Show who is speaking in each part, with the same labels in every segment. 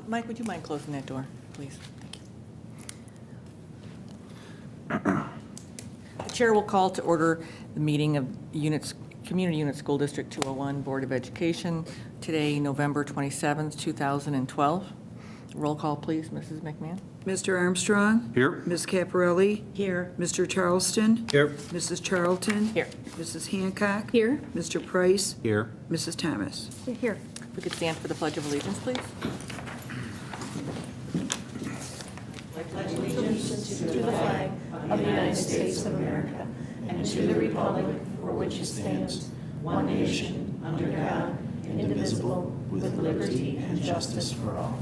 Speaker 1: Mike, would you mind closing that door, please? Thank you. The chair will call to order the meeting of Community Unit School District 201 Board of Education today, November 27th, 2012. Roll call, please, Mrs. McMahon.
Speaker 2: Mr. Armstrong?
Speaker 3: Here.
Speaker 2: Ms. Caparelli?
Speaker 1: Here.
Speaker 2: Mr. Charleston?
Speaker 3: Here.
Speaker 2: Mrs. Charlton?
Speaker 1: Here.
Speaker 2: Mrs. Hancock?
Speaker 4: Here.
Speaker 2: Mr. Price?
Speaker 3: Here.
Speaker 2: Mrs. Thomas?
Speaker 4: Here.
Speaker 1: If we could stand for the Pledge of Allegiance, please.
Speaker 4: To the flag of the United States of America and to the republic for which it stands, one nation, under God, indivisible, with liberty and justice for all.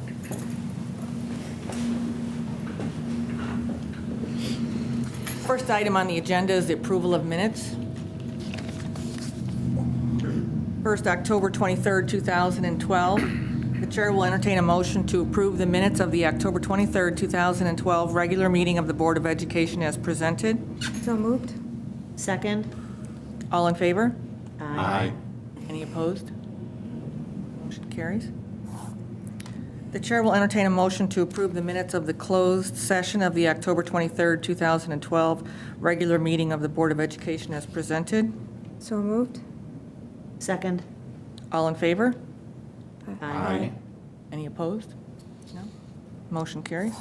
Speaker 1: First item on the agenda is the approval of minutes. First, October 23rd, 2012. The chair will entertain a motion to approve the minutes of the October 23rd, 2012 regular meeting of the Board of Education as presented.
Speaker 4: So moved.
Speaker 5: Second.
Speaker 1: All in favor?
Speaker 3: Aye.
Speaker 1: Any opposed? Motion carries. The chair will entertain a motion to approve the minutes of the closed session of the October 23rd, 2012 regular meeting of the Board of Education as presented.
Speaker 4: So moved.
Speaker 5: Second.
Speaker 1: All in favor?
Speaker 3: Aye.
Speaker 1: Any opposed? No? Motion carries.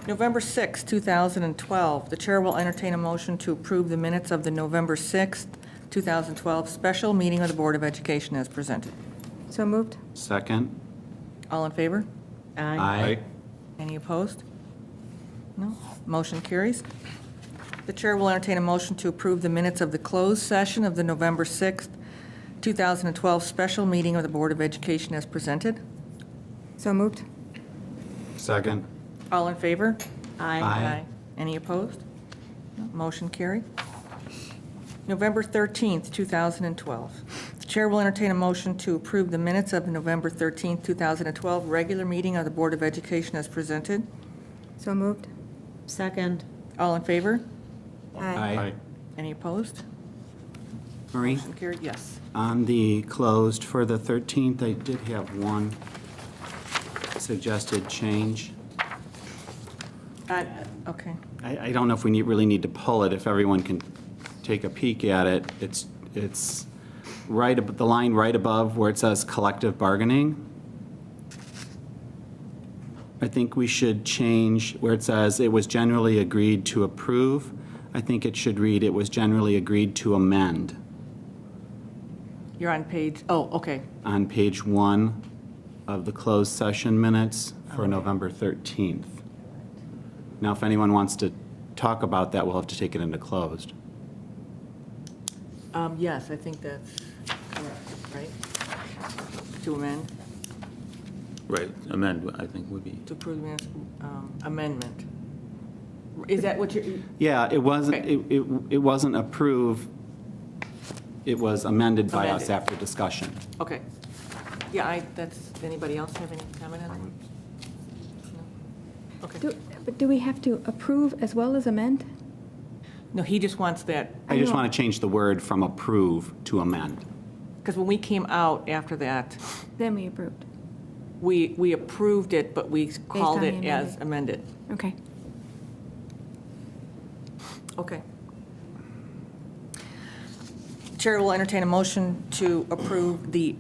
Speaker 1: November 6th, 2012. The chair will entertain a motion to approve the minutes of the November 6th, 2012 special meeting of the Board of Education as presented.
Speaker 4: So moved.
Speaker 3: Second.
Speaker 1: All in favor?
Speaker 3: Aye.
Speaker 1: Any opposed? No? Motion carries. The chair will entertain a motion to approve the minutes of the closed session of the November 6th, 2012 special meeting of the Board of Education as presented.
Speaker 4: So moved.
Speaker 3: Second.
Speaker 1: All in favor?
Speaker 3: Aye.
Speaker 1: Any opposed? No? Motion carried. November 13th, 2012. The chair will entertain a motion to approve the minutes of the November 13th, 2012 regular meeting of the Board of Education as presented.
Speaker 4: So moved.
Speaker 5: Second.
Speaker 1: All in favor?
Speaker 3: Aye.
Speaker 1: Any opposed?
Speaker 3: Marie,
Speaker 1: Motion carried, yes.
Speaker 3: on the closed for the 13th, I did have one suggested change.
Speaker 1: Okay.
Speaker 3: I don't know if we really need to pull it, if everyone can take a peek at it. It's right, the line right above where it says collective bargaining. I think we should change where it says it was generally agreed to approve. I think it should read it was generally agreed to amend
Speaker 1: You're on page, oh, okay.
Speaker 3: on page 1 of the closed session minutes for November 13th. Now, if anyone wants to talk about that, we'll have to take it into closed.
Speaker 1: Yes, I think that's correct, right? To amend,
Speaker 6: Right, amend, I think would be.
Speaker 1: to approve the minutes, amendment. Is that what you're,
Speaker 3: Yeah, it wasn't,
Speaker 1: Okay.
Speaker 3: it wasn't approved, it was amended by us
Speaker 1: Amended.
Speaker 3: after discussion.
Speaker 1: okay. Yeah, anybody else have any comment on that? No? Okay.
Speaker 4: But do we have to approve as well as amend?
Speaker 1: No, he just wants that,
Speaker 3: I just
Speaker 4: know.
Speaker 3: want to change the word from approve to amend.
Speaker 1: because when we came out after that,
Speaker 4: Then we approved.
Speaker 1: we approved it, but we called
Speaker 4: on
Speaker 1: it
Speaker 4: the
Speaker 1: as amended.
Speaker 4: Okay.
Speaker 1: Okay. Chair will entertain a motion to approve the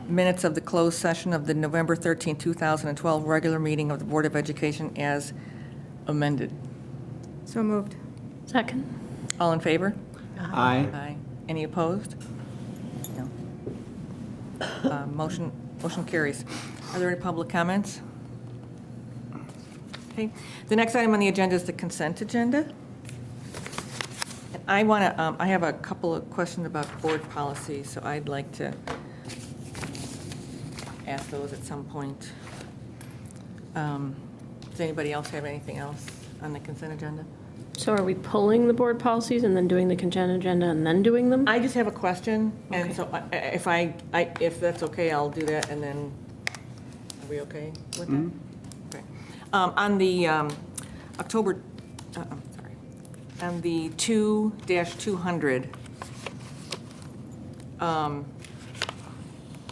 Speaker 1: minutes of the closed session of the November 13, 2012 regular meeting of the Board of Education as amended.
Speaker 4: So moved.
Speaker 5: Second.
Speaker 1: All in favor?
Speaker 3: Aye.
Speaker 1: Aye. Any opposed? No. Motion carries. Are there any public comments? Okay. The next item on the agenda is the consent agenda. I want to, I have a couple of questions about board policy, so I'd like to ask those at some point. Does anybody else have anything else on the consent agenda?
Speaker 5: So are we pulling the board policies and then doing the consent agenda and then doing them?
Speaker 1: I just have a question, and
Speaker 5: Okay.
Speaker 1: so if that's okay, I'll do that, and then, are we okay with that? Okay. On the October, I'm sorry, on the 2-200,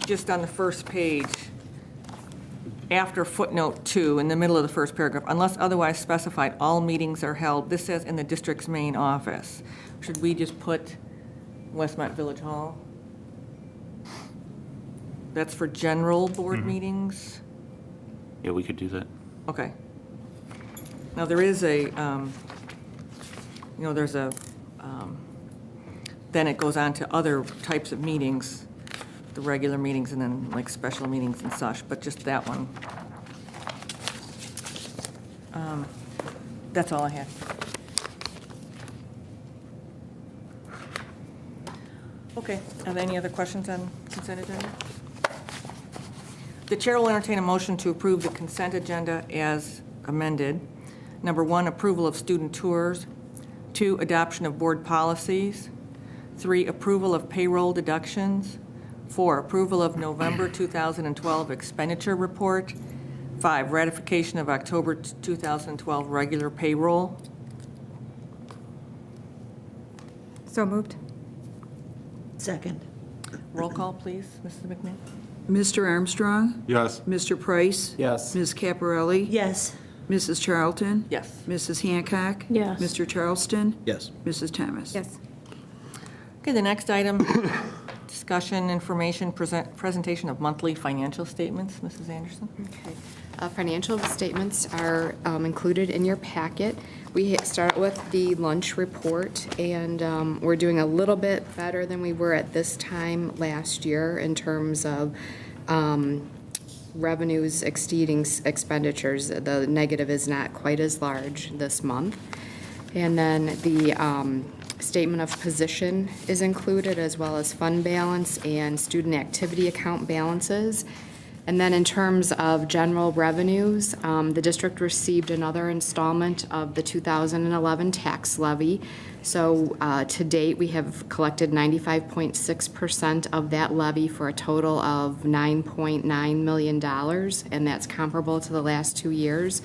Speaker 1: just on the first page, after footnote 2, in the middle of the first paragraph, unless otherwise specified, all meetings are held, this says in the district's main office. Should we just put Westmont Village Hall? That's for general board meetings?
Speaker 6: Yeah, we could do that.
Speaker 1: Okay. Now, there is a, there's a, then it goes on to other types of meetings, the regular meetings and then like special meetings and such, but just that one. That's all I had. Okay, are there any other questions on consent agenda? The chair will entertain a motion to approve the consent agenda as amended. Number 1, approval of student tours. 2, adoption of board policies. 3, approval of payroll deductions. 4, approval of November 2012 expenditure report. 5, ratification of October 2012 regular payroll.
Speaker 7: So moved.
Speaker 2: Second.
Speaker 1: Roll call, please, Mrs. McMahon.
Speaker 2: Mr. Armstrong?
Speaker 3: Yes.
Speaker 2: Mr. Price?
Speaker 3: Yes.
Speaker 2: Ms. Caparelli?
Speaker 4: Yes.
Speaker 2: Mrs. Charlton?
Speaker 1: Yes.
Speaker 2: Mrs. Hancock?
Speaker 5: Yes.
Speaker 2: Mr. Charleston?
Speaker 8: Yes.
Speaker 2: Mrs. Thomas?
Speaker 7: Yes.
Speaker 1: Okay, the next item, discussion, information, presentation of monthly financial statements. Mrs. Anderson?
Speaker 9: Okay. Financial statements are included in your packet. We start with the lunch report, and we're doing a little bit better than we were at this time last year in terms of revenues exceeding expenditures. The negative is not quite as large this month. And then the statement of position is included, as well as fund balance and student activity account balances. And then in terms of general revenues, the district received another installment of the 2011 tax levy. So to date, we have collected 95.6% of that levy for a total of $9.9 million, and that's comparable to the last 2 years.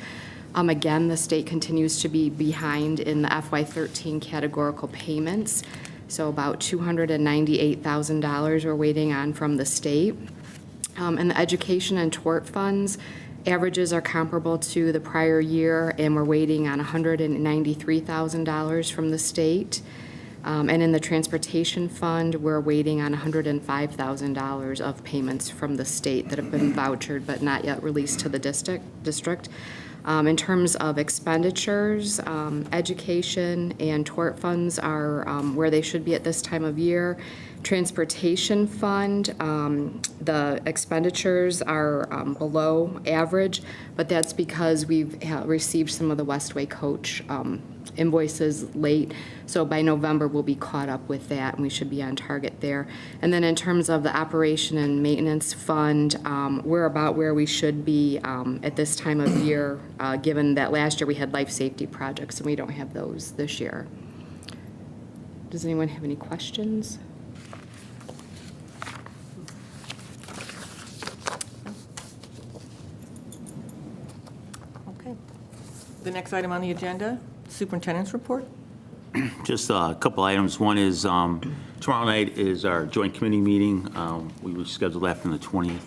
Speaker 9: Again, the state continues to be behind in the FY13 categorical payments, so about $298,000 we're waiting on from the state. And the education and tort funds, averages are comparable to the prior year, and we're waiting on $193,000 from the state. And in the transportation fund, we're waiting on $105,000 of payments from the state that have been vouchered but not yet released to the district. In terms of expenditures, education and tort funds are where they should be at this time of year. Transportation fund, the expenditures are below average, but that's because we've received some of the Westway coach invoices late. So by November, we'll be caught up with that, and we should be on target there. And then in terms of the operation and maintenance fund, we're about where we should be at this time of year, given that last year we had life safety projects, and we don't have those this year. Does anyone have any questions?
Speaker 1: Okay. The next item on the agenda, superintendent's report.
Speaker 6: Just a couple items. One is tomorrow night is our joint committee meeting. We were scheduled that from the 20th,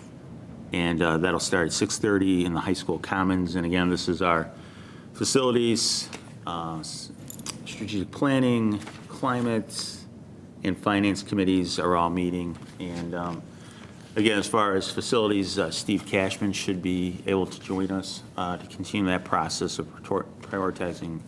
Speaker 6: and that'll start at 6:30 in the high school commons. And again, this is our facilities, strategic planning, climate, and finance committees are all meeting. And again, as far as facilities, Steve Cashman should be able to join us to continue that process of prioritizing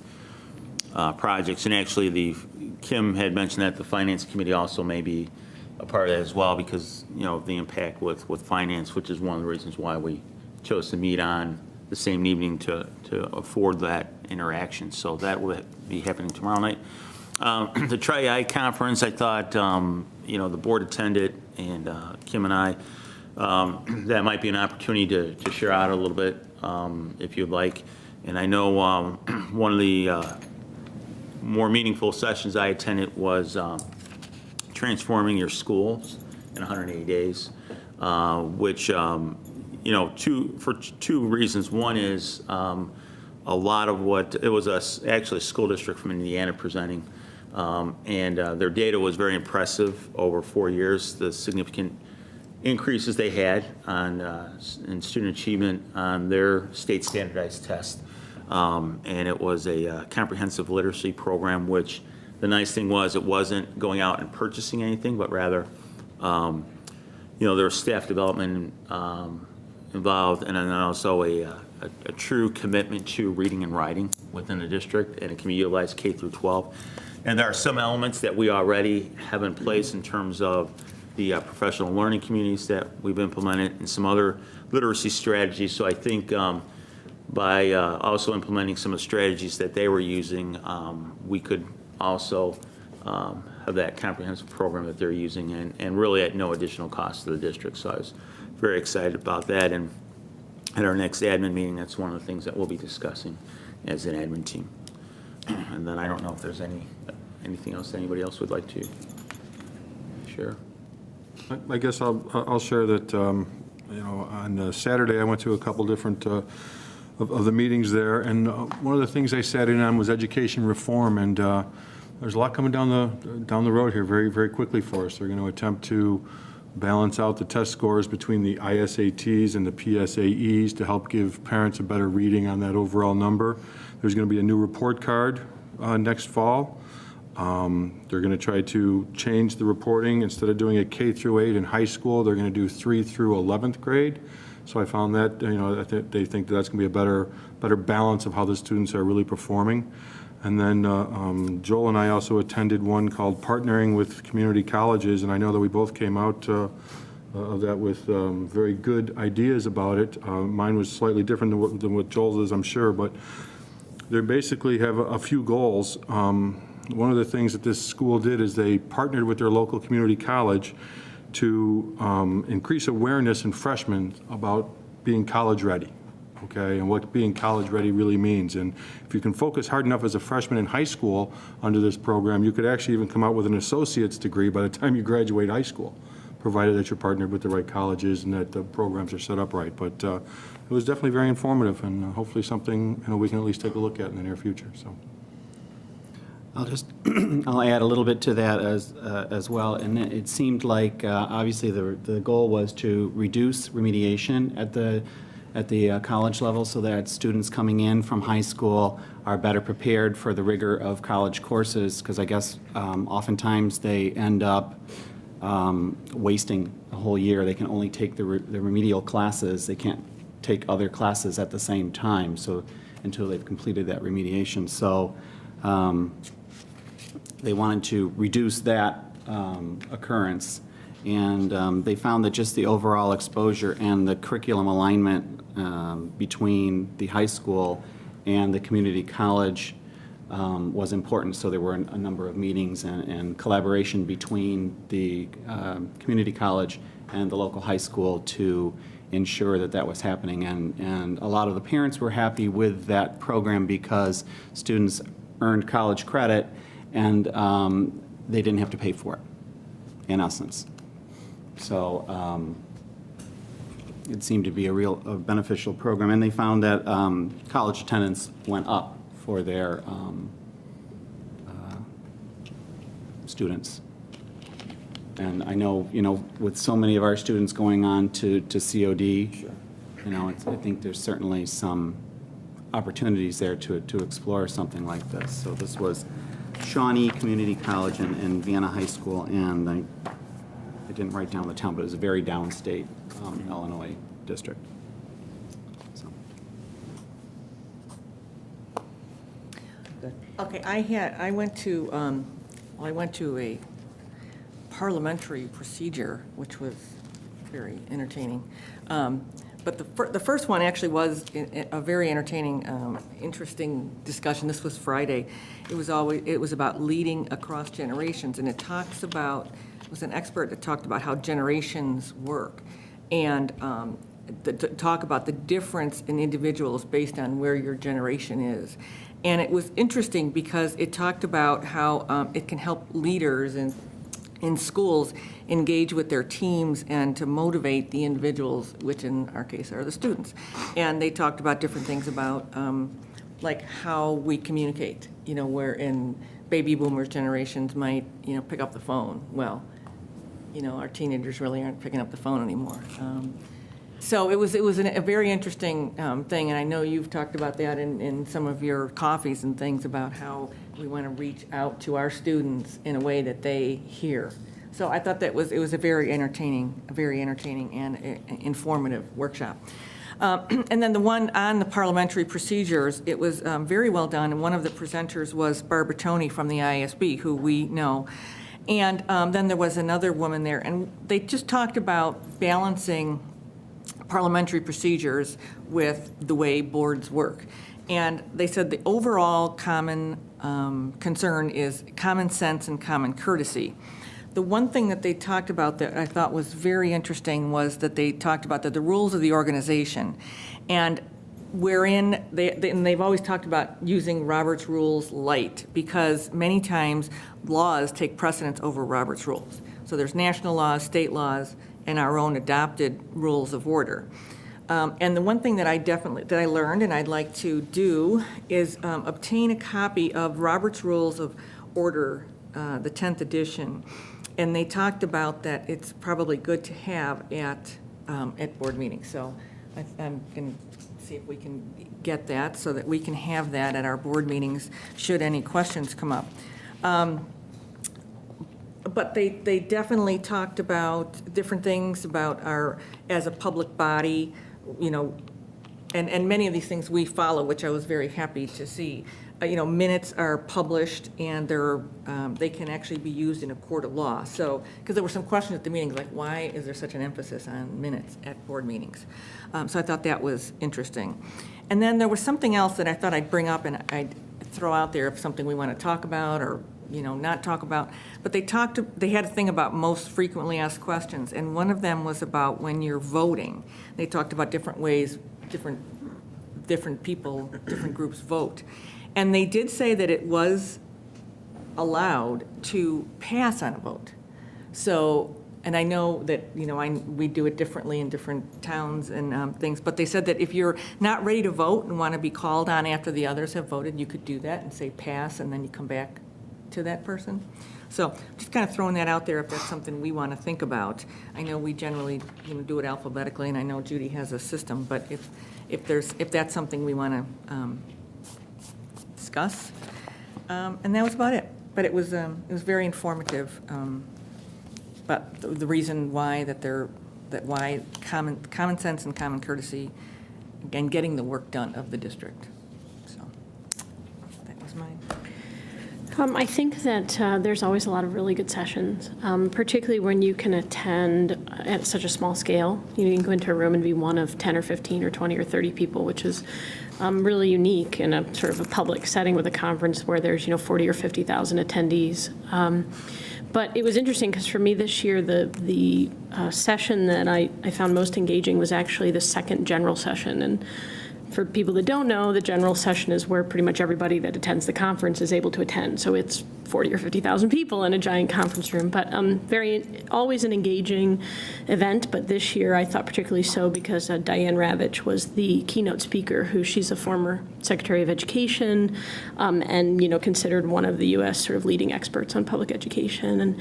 Speaker 6: projects. And actually, Kim had mentioned that the finance committee also may be a part of that as well, because of the impact with finance, which is one of the reasons why we chose to meet on the same evening to afford that interaction. So that will be happening tomorrow night. The Tri-I conference, I thought the board attended, and Kim and I, that might be an opportunity to share out a little bit if you'd like. And I know one of the more meaningful sessions I attended was transforming your schools in 180 days, which, for two reasons. One is a lot of what, it was actually a school district from Indiana presenting, and their data was very impressive over 4 years, the significant increases they had on, in student achievement on their state standardized test. And it was a comprehensive literacy program, which the nice thing was it wasn't going out and purchasing anything, but rather, there was staff development involved, and then also a true commitment to reading and writing within the district, and it can be utilized K through 12. And there are some elements that we already have in place in terms of the professional learning communities that we've implemented and some other literacy strategies. So I think by also implementing some of the strategies that they were using, we could also have that comprehensive program that they're using, and really at no additional cost to the district. So I was very excited about that. And at our next admin meeting, that's one of the things that we'll be discussing as an admin team. And then I don't know if there's anything else anybody else would like to share.
Speaker 8: I guess I'll share that, on Saturday, I went to a couple different of the meetings there, and one of the things I sat in on was education reform, and there's a lot coming down the road here very, very quickly for us. They're going to attempt to balance out the test scores between the ISATs and the PSAEs to help give parents a better reading on that overall number. There's going to be a new report card next fall. They're going to try to change the reporting. Instead of doing a K through 8 in high school, they're going to do 3 through 11th grade. So I found that, they think that's going to be a better balance of how the students are really performing. And then Joel and I also attended one called Partnering with Community Colleges, and I know that we both came out of that with very good ideas about it. Mine was slightly different than what Joel's is, I'm sure, but they basically have a few goals. One of the things that this school did is they partnered with their local community college to increase awareness in freshmen about being college ready. Okay, and what being college ready really means. And if you can focus hard enough as a freshman in high school under this program, you could actually even come out with an associate's degree by the time you graduate high school, provided that you're partnered with the right colleges and that the programs are set up right. But it was definitely very informative, and hopefully something we can at least take a look at in the near future. So
Speaker 3: I'll add a little bit to that as well. And it seemed like obviously the goal was to reduce remediation at the college level so that students coming in from high school are better prepared for the rigor of college courses, because I guess oftentimes they end up wasting a whole year. They can only take the remedial classes. They can't take other classes at the same time, so until they've completed that remediation. So they wanted to reduce that occurrence. And they found that just the overall exposure and the curriculum alignment between the high school and the community college was important. So there were a number of meetings and collaboration between the community college and the local high school to ensure that that was happening. And a lot of the parents were happy with that program because students earned college credit and they didn't have to pay for it, in essence. So it seemed to be a real beneficial program, and they found that college attendance went up for their students. And I know, with so many of our students going on to COD, I think there's certainly some opportunities there to explore something like this. So this was Shawnee Community College and Vienna High School, and I didn't write down the town, but it was a very downstate Illinois district. So.
Speaker 1: Okay, I went to a parliamentary procedure, which was very entertaining. But the first one actually was a very entertaining, interesting discussion. This was Friday. It was about leading across generations, and it was an expert that talked about how generations work, and to talk about the difference in individuals based on where your generation is. And it was interesting because it talked about how it can help leaders in schools engage with their teams and to motivate the individuals, which in our case are the students. And they talked about different things about like how we communicate, where in baby boomers generations might, pick up the phone. Well, our teenagers really aren't picking up the phone anymore. So it was a very interesting thing, and I know you've talked about that in some of your coffees and things about how we want to reach out to our students in a way that they hear. So I thought it was a very entertaining and informative workshop. And then the one on the parliamentary procedures, it was very well done, and one of the presenters was Barbara Toney from the ISB, who we know. And then there was another woman there, and they just talked about balancing parliamentary procedures with the way boards work. And they said the overall common concern is common sense and common courtesy. The one thing that they talked about that I thought was very interesting was that they talked about the rules of the organization, and wherein and they've always talked about using Robert's Rules light, because many times laws take precedence over Robert's Rules. So there's national laws, state laws, and our own adopted rules of order. And the one thing that I learned and I'd like to do is obtain a copy of Robert's Rules of Order, the 10th edition. And they talked about that it's probably good to have at board meetings. So I'm going to see if we can get that so that we can have that at our board meetings should any questions come up. But they definitely talked about different things about our, as a public body, and many of these things we follow, which I was very happy to see. Minutes are published, and they can actually be used in a court of law. So, because there were some questions at the meetings, like why is there such an emphasis on minutes at board meetings? So I thought that was interesting. And then there was something else that I thought I'd bring up and I'd throw out there if something we want to talk about or not talk about. But they had a thing about most frequently asked questions, and one of them was about when you're voting. They talked about different ways, different people, different groups vote. And they did say that it was allowed to pass on a vote. So, and I know that, we do it differently in different towns and things, but they said that if you're not ready to vote and want to be called on after the others have voted, you could do that and say pass, and then you come back to that person. So just kind of throwing that out there if that's something we want to think about. I know we generally do it alphabetically, and I know Judy has a system, but if that's something we want to discuss. And that was about it. But it was very informative. But the reason why why common sense and common courtesy and getting the work done of the district. So that was mine.
Speaker 5: I think that there's always a lot of really good sessions, particularly when you can attend at such a small scale. You can go into a room and be one of 10 or 15 or 20 or 30 people, which is really unique in a sort of a public setting with a conference where there's 40 or 50,000 attendees. But it was interesting because for me this year, the session that I found most engaging was actually the second general session. And for people that don't know, the general session is where pretty much everybody that attends the conference is able to attend. So it's 40 or 50,000 people in a giant conference room, but always an engaging event. But this year I thought particularly so because Diane Ravitch was the keynote speaker, she's a former Secretary of Education and considered one of the U.S. sort of leading experts on public education. And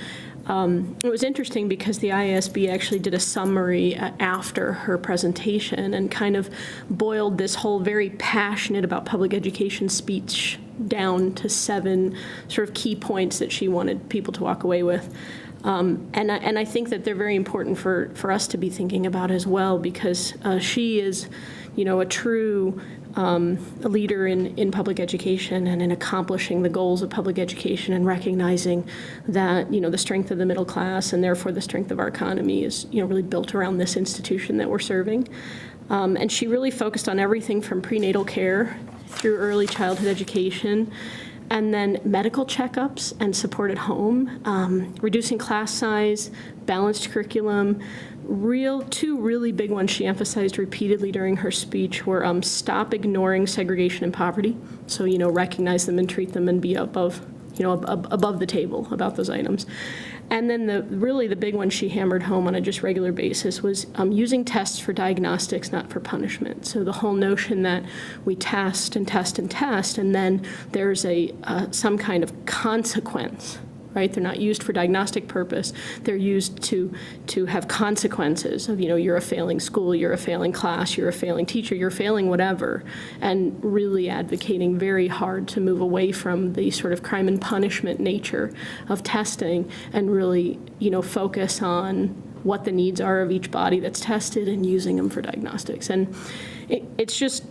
Speaker 5: it was interesting because the IASB actually did a summary after her presentation and kind of boiled this whole very passionate about public education speech down to 7 sort of key points that she wanted people to walk away with. And I think that they're very important for us to be thinking about as well, because she is, a true a leader in public education and in accomplishing the goals of public education and recognizing that, the strength of the middle class and therefore the strength of our economy is, really built around this institution that we're serving. And she really focused on everything from prenatal care through early childhood education, and then medical checkups and support at home, reducing class size, balanced curriculum. Two really big ones she emphasized repeatedly during her speech were stop ignoring segregation and poverty. So, recognize them and treat them and be above the table about those items. And then the big one she hammered home on a just regular basis was using tests for diagnostics, not for punishment. So the whole notion that we test and test and test, and then there's some kind of consequence right? They're not used for diagnostic purpose. They're used to have consequences of, you're a failing school, you're a failing class, you're a failing teacher, you're failing whatever, and really advocating very hard to move away from the sort of crime and punishment nature of testing and really, focus on what the needs are of each body that's tested and using them for diagnostics. And it's just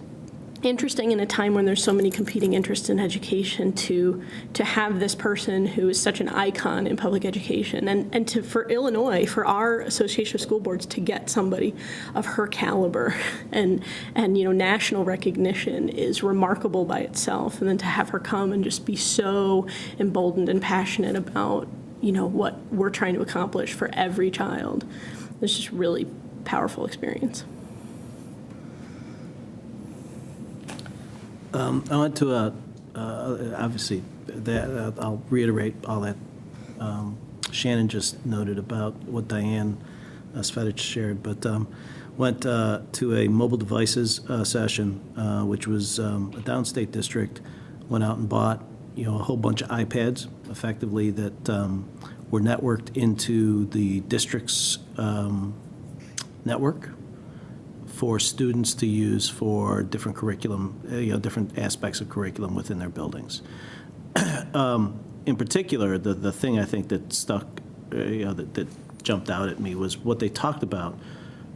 Speaker 5: interesting in a time when there's so many competing interests in education to have this person who is such an icon in public education and for Illinois, for our Association of School Boards to get somebody of her caliber and national recognition is remarkable by itself. And then to have her come and just be so emboldened and passionate about what we're trying to accomplish for every child, it's just really powerful experience.
Speaker 10: I went to obviously, that I'll reiterate all that Shannon just noted about what Diane Svetich shared, but went to a mobile devices session, which was a downstate district, went out and bought a whole bunch of iPads, effectively, that were networked into the district's network for students to use for different curriculum, different aspects of curriculum within their buildings. In particular, the thing I think that stuck, that jumped out at me was what they talked about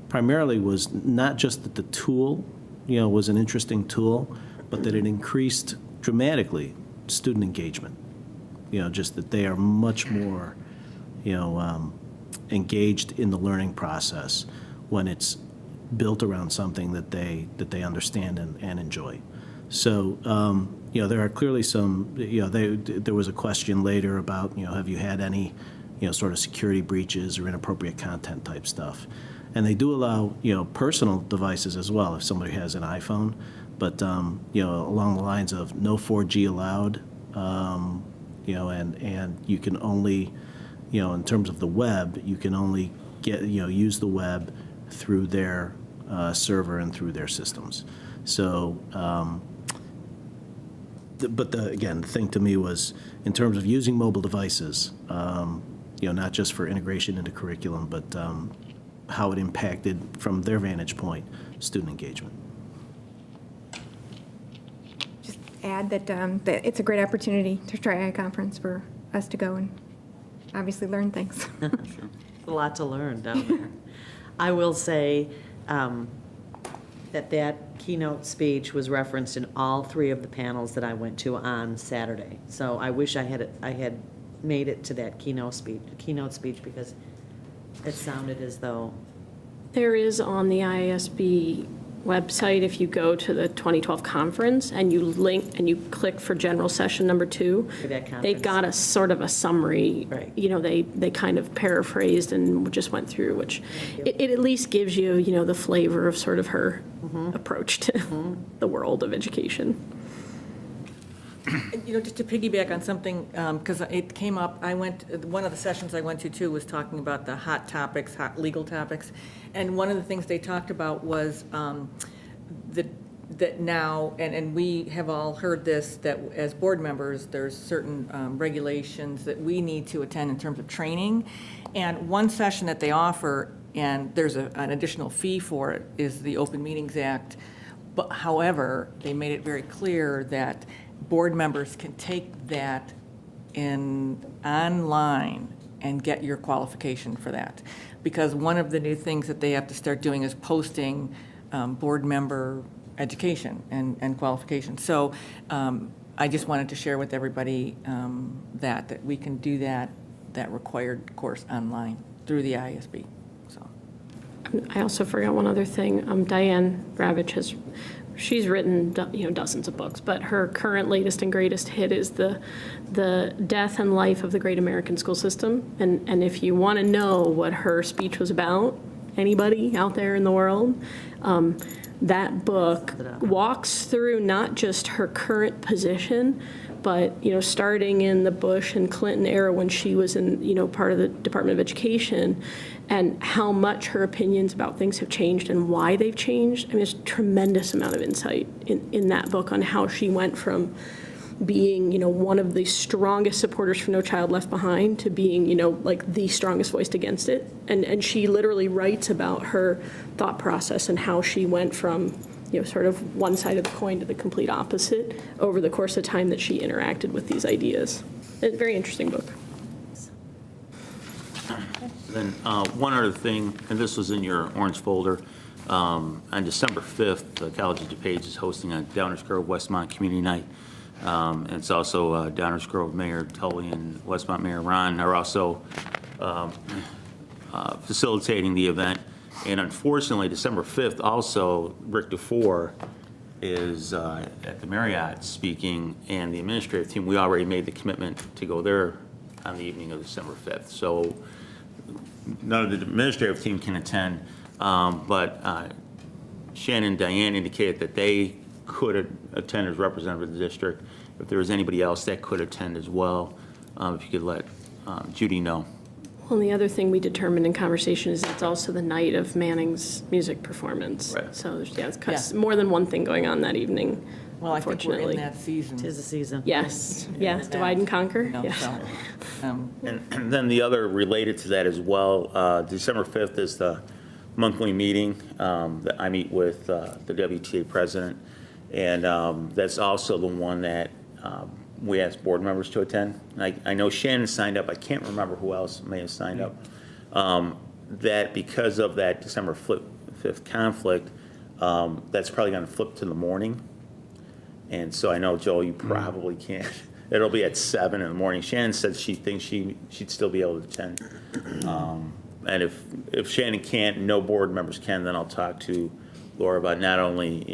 Speaker 10: primarily was not just that the tool, was an interesting tool, but that it increased dramatically student engagement. Just that they are much more, engaged in the learning process when it's built around something that they understand and enjoy. So, there are clearly some, there was a question later about, have you had any, sort of security breaches or inappropriate content type stuff. And they do allow, personal devices as well if somebody has an iPhone, but, along the lines of no 4G allowed, and you can only, in terms of the web, you can only get, use the web through their server and through their systems. So, again, the thing to me was, in terms of using mobile devices, not just for integration into curriculum, but how it impacted, from their vantage point, student engagement.
Speaker 7: Just add that it's a great opportunity to try iConference for us to go and obviously learn things.
Speaker 11: A lot to learn down there. I will say that keynote speech was referenced in all 3 of the panels that I went to on Saturday. So I wish I had made it to that keynote speech because it sounded as though.
Speaker 5: There is on the IASB website, if you go to the 2012 conference and you link and you click for general session number 2, they've got a sort of a summary.
Speaker 11: Right.
Speaker 5: They kind of paraphrased and just went through, which it at least gives you, the flavor of sort of her approach to the world of education.
Speaker 1: Just to piggyback on something, because it came up, one of the sessions I went to too was talking about the hot legal topics. And one of the things they talked about was that now, and we have all heard this, that as board members, there's certain regulations that we need to attend in terms of training. And one session that they offer, and there's an additional fee for it, is the Open Meetings Act. But however, they made it very clear that board members can take that online and get your qualification for that. Because one of the new things that they have to start doing is posting board member education and qualifications. So I just wanted to share with everybody that we can do that required course online through the ISB. So
Speaker 5: I also forgot one other thing. Diane Ravitch she's written dozens of books, but her current latest and greatest hit is the death and life of the great American school system. And if you want to know what her speech was about, anybody out there in the world, that book walks through not just her current position, but starting in the Bush and Clinton era when she was in part of the Department of Education, and how much her opinions about things have changed and why they've changed. I mean, there's a tremendous amount of insight in that book on how she went from being, one of the strongest supporters for No Child Left Behind to being, like the strongest voice against it. And she literally writes about her thought process and how she went from, sort of one side of the coin to the complete opposite over the course of time that she interacted with these ideas. A very interesting book.
Speaker 6: Then one other thing, and this was in your orange folder, on December 5th, the College of DuPage is hosting a Downers Grove Westmont Community Night. And it's also Downers Grove Mayor Tully and Westmont Mayor Ron are also facilitating the event. And unfortunately, December 5th, also Rick DeFore is at the Marriott speaking, and the administrative team, we already made the commitment to go there on the evening of December 5th. So none of the administrative team can attend, but Shannon and Diane indicated that they could attend as representative of the district. If there was anybody else that could attend as well, if you could let Judy know.
Speaker 5: Well, and the other thing we determined in conversation is it's also the night of Manning's music performance.
Speaker 6: Right.
Speaker 5: So there's more than one thing going on that evening,
Speaker 1: Well, I think we're in
Speaker 5: unfortunately.
Speaker 1: that season.
Speaker 11: Tis the season.
Speaker 5: Yes, divide and conquer,
Speaker 1: So,
Speaker 6: And then the other related to that as well, December 5th is the monthly meeting that I meet with the WTA president. And that's also the one that we asked board members to attend. I know Shannon signed up. I can't remember who else may have signed up. That because of that December 5th conflict, that's probably going to flip to the morning. And so I know, Joel, you probably can't. It'll be at 7 in the morning. Shannon said she thinks she'd still be able to attend. And if Shannon can't, no board members can, then I'll talk to Laura about not only,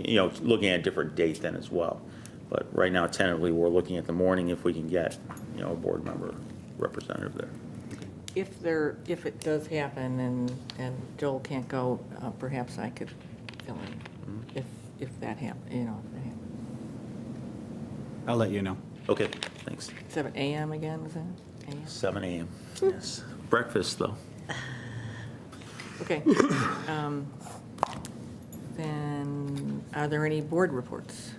Speaker 6: looking at a different date then as well. But right now, tentatively, we're looking at the morning if we can get, a board member representative there.
Speaker 1: if it does happen and Joel can't go, perhaps I could fill in, if that happens,
Speaker 3: I'll let you know.
Speaker 6: Okay, thanks.
Speaker 1: 7 a.m. again, is that? A.m.?
Speaker 6: 7 a.m. Yes. Breakfast, though.
Speaker 1: Okay. Then, are there any board reports?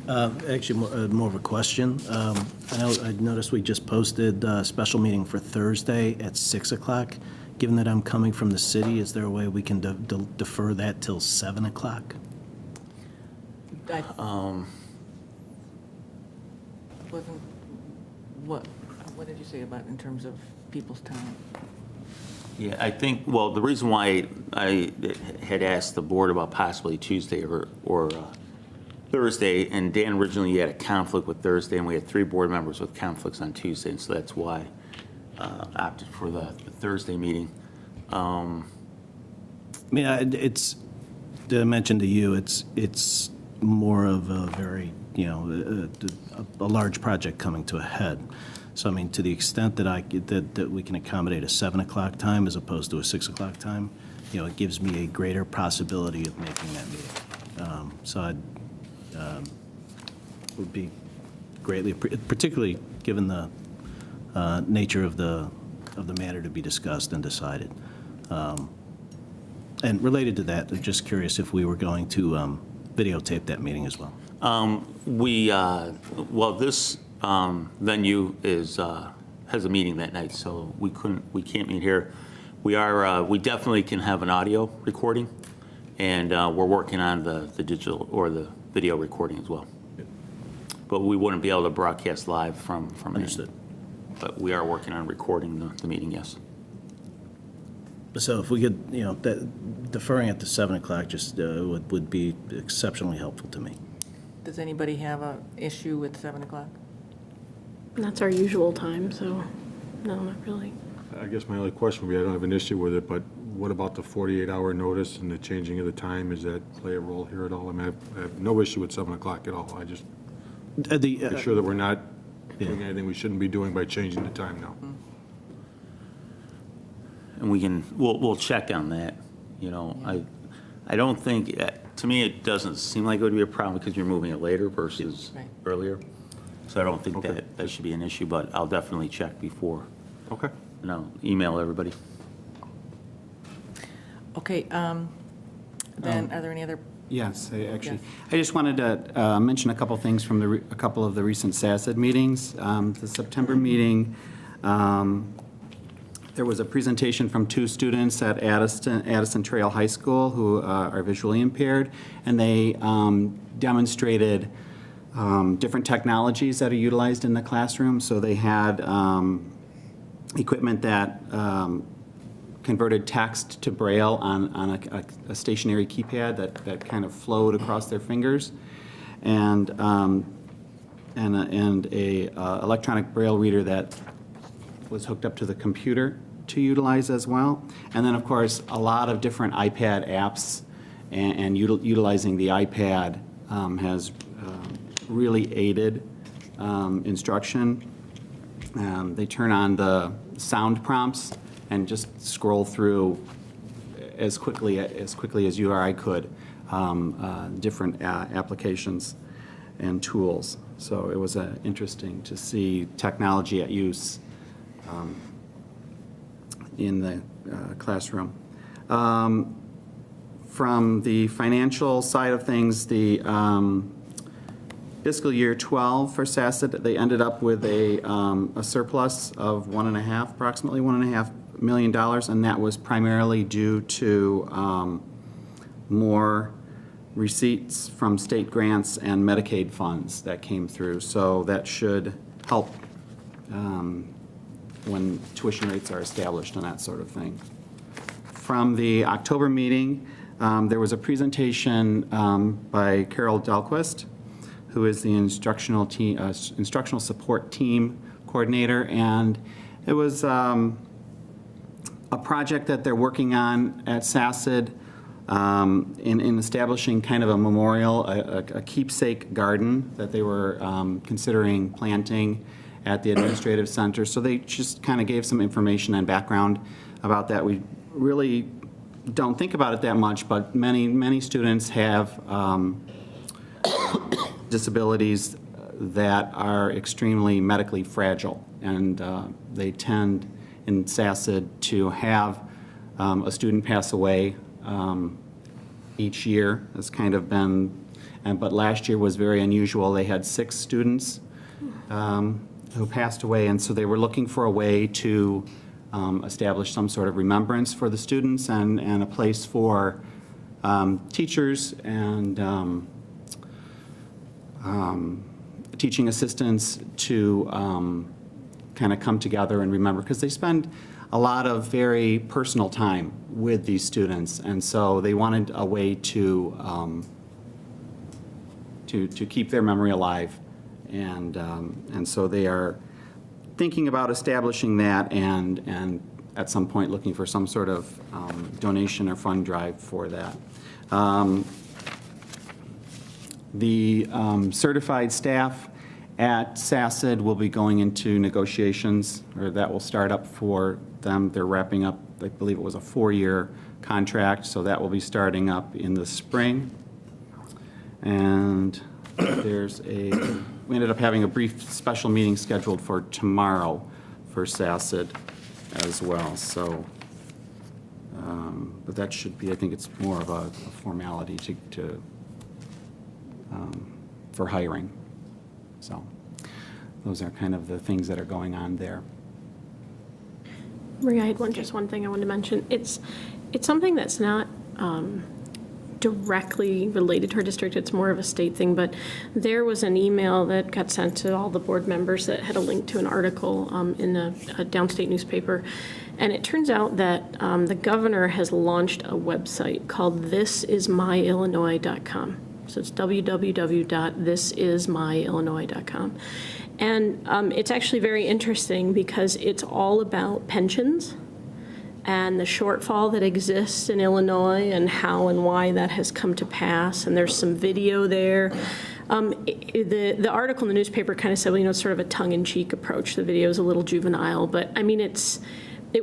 Speaker 10: Actually, more of a question. I noticed we just posted a special meeting for Thursday at 6 o'clock. Given that I'm coming from the city, is there a way we can defer that till 7 o'clock?
Speaker 1: Wasn't, what did you say about in terms of people's time?
Speaker 6: Yeah, I think, well, the reason why I had asked the board about possibly Tuesday or Thursday, and Dan originally had a conflict with Thursday, and we had 3 board members with conflicts on Tuesday, and so that's why opted for the Thursday meeting.
Speaker 10: It's, did I mention to you, it's more of a very, a large project coming to a head. So, to the extent that that we can accommodate a 7 o'clock time as opposed to a 6 o'clock time, it gives me a greater possibility of making that meeting. So I would be greatly, particularly given the nature of the matter to be discussed and decided. And related to that, I'm just curious if we were going to videotape that meeting as well.
Speaker 6: This venue has a meeting that night, so we can't meet here. We definitely can have an audio recording, and we're working on the digital or the video recording as well. But we wouldn't be able to broadcast live from
Speaker 10: Understood.
Speaker 6: But we are working on recording the meeting, yes.
Speaker 10: So if we could, deferring it to 7 o'clock just would be exceptionally helpful to me.
Speaker 1: Does anybody have an issue with 7 o'clock?
Speaker 5: That's our usual time, so no, not really.
Speaker 8: I guess my only question would be, I don't have an issue with it, but what about the 48-hour notice and the changing of the time? Does that play a role here at all? I have no issue with 7 o'clock at all. I just make sure that we're not doing anything we shouldn't be doing by changing the time now.
Speaker 6: And we'll check on that, I don't think, to me, it doesn't seem like it would be a problem because you're moving it later versus earlier. So I don't think that should be an issue, but I'll definitely check before.
Speaker 8: Okay.
Speaker 6: And I'll email everybody.
Speaker 1: Okay, then are there any other
Speaker 3: Yes, I
Speaker 1: Yes.
Speaker 3: just wanted to mention a couple things from a couple of the recent SACID meetings. The September meeting, there was a presentation from 2 students at Addison Trail High School who are visually impaired, and they demonstrated different technologies that are utilized in the classroom. So they had equipment that converted text to Braille on a stationary keypad that kind of flowed across their fingers, and a electronic Braille reader that was hooked up to the computer to utilize as well. And then, of course, a lot of different iPad apps, and utilizing the iPad has really aided instruction. They turn on the sound prompts and just scroll through as quickly as you or I could different applications and tools. So it was interesting to see technology at use in the classroom. From the financial side of things, the fiscal year 12 for SACID, they ended up with a surplus of approximately $1.5 million, and that was primarily due to more receipts from state grants and Medicaid funds that came through. So that should help when tuition rates are established and that sort of thing. From the October meeting, there was a presentation by Carol Dahlquist, who is the instructional support team coordinator, and it was a project that they're working on at SACID in establishing kind of a memorial, a keepsake garden that they were considering planting at the administrative center. So they just kind of gave some information and background about that. We really don't think about it that much, but many students have disabilities that are extremely medically fragile, and they tend in SACID to have a student pass away each year. It's kind of been, but last year was very unusual. They had 6 students who passed away, and so they were looking for a way to establish some sort of remembrance for the students and a place for teachers and teaching assistants to kind of come together and remember, because they spend a lot of very personal time with these students, and so they wanted a way to keep their memory alive, and so they are thinking about establishing that and at some point looking for some sort of donation or fund drive for that. The certified staff at SACID will be going into negotiations, or that will start up for them. They're wrapping up, I believe it was a 4-year contract, so that will be starting up in the spring. And we ended up having a brief special meeting scheduled for tomorrow for SACID as well. So, but that should be, I think it's more of a formality for hiring. So those are kind of the things that are going on there.
Speaker 5: Maria, I had just one thing I wanted to mention. It's something that's not directly related to our district. It's more of a state thing, but there was an email that got sent to all the board members that had a link to an article in a downstate newspaper. And it turns out that the governor has launched a website called thisismyillinois.com. So it's www.thisismyillinois.com. And it's actually very interesting because it's all about pensions and the shortfall that exists in Illinois and how and why that has come to pass. And there's some video there. The article in the newspaper kind of said, well, it's sort of a tongue-in-cheek approach. The video is a little juvenile, but I mean, it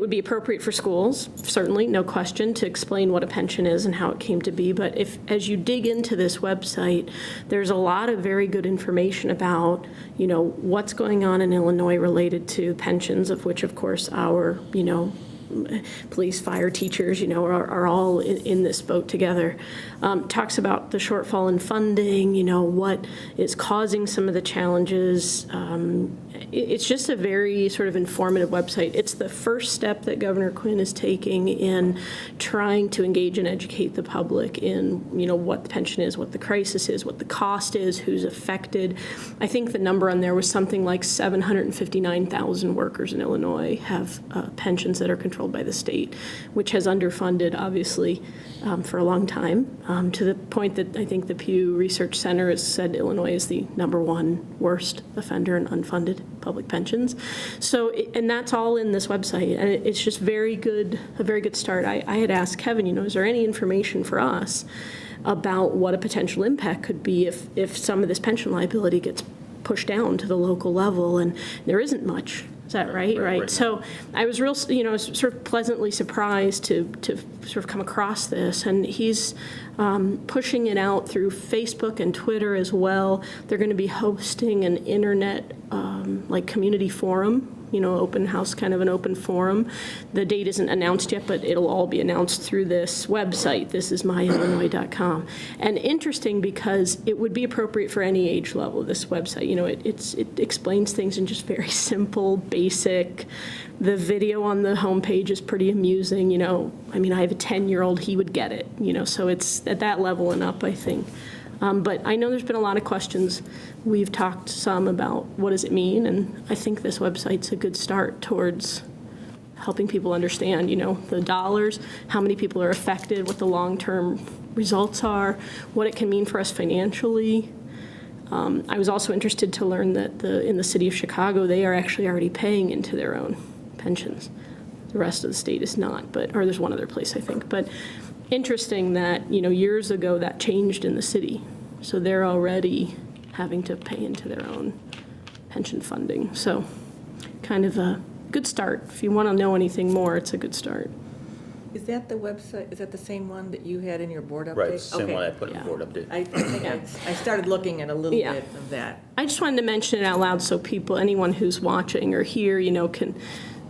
Speaker 5: would be appropriate for schools, certainly, no question, to explain what a pension is and how it came to be. But as you dig into this website, there's a lot of very good information about, what's going on in Illinois related to pensions, of which, of course, our, police, fire, teachers, are all in this boat together. Talks about the shortfall in funding, what is causing some of the challenges. It's just a very sort of informative website. It's the first step that Governor Quinn is taking in trying to engage and educate the public in, what the pension is, what the crisis is, what the cost is, who's affected. I think the number on there was something like 759,000 workers in Illinois have pensions that are controlled by the state, which has underfunded, obviously, for a long time, to the point that I think the Pew Research Center has said Illinois is the #1 worst offender in unfunded public pensions. So, and that's all in this website, and it's just a very good start. I had asked Kevin, is there any information for us about what a potential impact could be if some of this pension liability gets pushed down to the local level, and there isn't much. Is that right? Right. So I was sort of pleasantly surprised to sort of come across this, and he's pushing it out through Facebook and Twitter as well. They're going to be hosting an internet community forum, open house, kind of an open forum. The date isn't announced yet, but it'll all be announced through this website. This is myillinois.com. And interesting because it would be appropriate for any age level, this website. It explains things in just very simple, basic. The video on the homepage is pretty amusing. I have a 10-year-old, he would get it, so it's at that level and up, I think. But I know there's been a lot of questions. We've talked some about what does it mean, and I think this website's a good start towards helping people understand, the dollars, how many people are affected, what the long-term results are, what it can mean for us financially. I was also interested to learn that in the city of Chicago, they are actually already paying into their own pensions. The rest of the state is not, or there's one other place, I think. But interesting that, years ago that changed in the city. So they're already having to pay into their own pension funding. So kind of a good start. If you want to know anything more, it's a good start.
Speaker 1: Is that the website, is that the same one that you had in your board update?
Speaker 6: Right, it's the same
Speaker 1: Okay.
Speaker 6: one I put in the board update.
Speaker 1: I think I started looking at a little
Speaker 5: Yeah.
Speaker 1: bit of that.
Speaker 5: I just wanted to mention it out loud so anyone who's watching or here,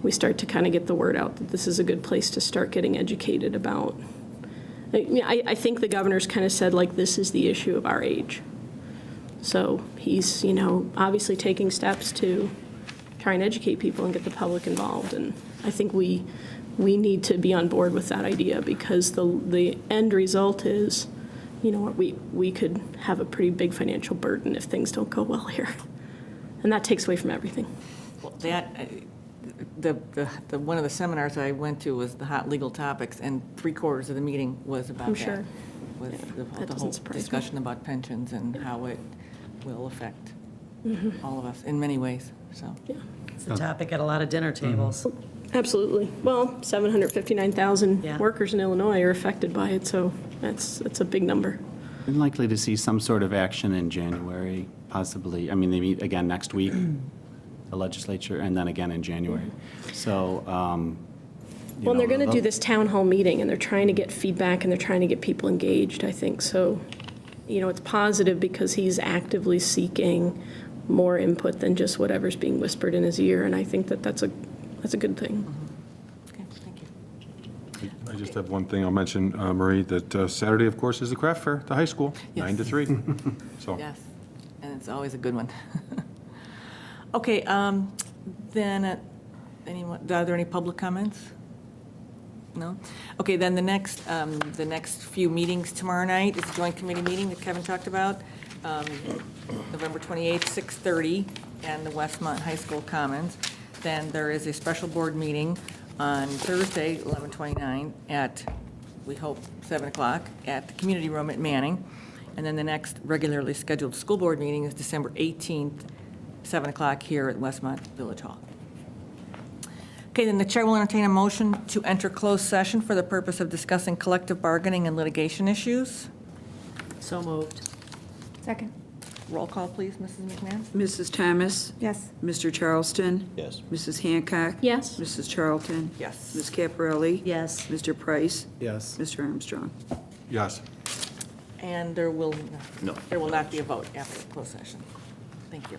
Speaker 5: we start to kind of get the word out that this is a good place to start getting educated about. I think the governor's kind of said, this is the issue of our age. So he's, obviously taking steps to try and educate people and get the public involved. And I think we need to be on board with that idea because the end result is, we could have a pretty big financial burden if things don't go well here. And that takes away from everything.
Speaker 1: Well, the one of the seminars I went to was the hot legal topics, and 3/4 of the meeting was about
Speaker 5: I'm
Speaker 1: that.
Speaker 5: sure.
Speaker 1: Was
Speaker 5: Yeah,
Speaker 1: the
Speaker 5: that doesn't
Speaker 1: whole
Speaker 5: surprise me.
Speaker 1: discussion about pensions and how it will affect all of us in many ways, so.
Speaker 11: It's a topic at a lot of dinner tables.
Speaker 5: Absolutely. Well, 759,000
Speaker 11: Yeah.
Speaker 5: workers in Illinois are affected by it, so that's a big number.
Speaker 3: Been likely to see some sort of action in January, possibly. They meet again next week, the legislature, and then again in January. So,
Speaker 5: Well, they're going to do this town hall meeting, and they're trying to get feedback, and they're trying to get people engaged, I think. So, it's positive because he's actively seeking more input than just whatever's being whispered in his ear, and I think that's a good thing.
Speaker 1: Okay, thank you.
Speaker 8: I just have one thing I'll mention, Marie, that Saturday, of course, is the craft fair at the high school,
Speaker 1: Yes.
Speaker 8: 9 to 3. So,
Speaker 1: Yes, and it's always a good one. Okay, then, are there any public comments? No? Okay, then the next few meetings tomorrow night is the joint committee meeting that Kevin talked about, November 28th, 6:30, and the Westmont High School Commons. Then there is a special board meeting on Thursday, 11/29, at, we hope, 7 o'clock, at the community room at Manning. And then the next regularly scheduled school board meeting is December 18th, 7 o'clock here at Westmont Village Hall. Okay, then the chair will entertain a motion to enter closed session for the purpose of discussing collective bargaining and litigation issues.
Speaker 11: So moved.
Speaker 7: Second.
Speaker 1: Roll call, please, Mrs. McMahon.
Speaker 2: Mrs. Thomas?
Speaker 7: Yes.
Speaker 2: Mr. Charleston?
Speaker 10: Yes.
Speaker 2: Mrs. Hancock?
Speaker 5: Yes.
Speaker 2: Mrs. Charlton?
Speaker 1: Yes.
Speaker 2: Ms. Caparelli?
Speaker 11: Yes.
Speaker 2: Mr. Price?
Speaker 3: yes.
Speaker 2: Mr. Armstrong?
Speaker 8: yes.
Speaker 1: And there will
Speaker 6: No.
Speaker 1: not be a vote after the closed session. Thank you.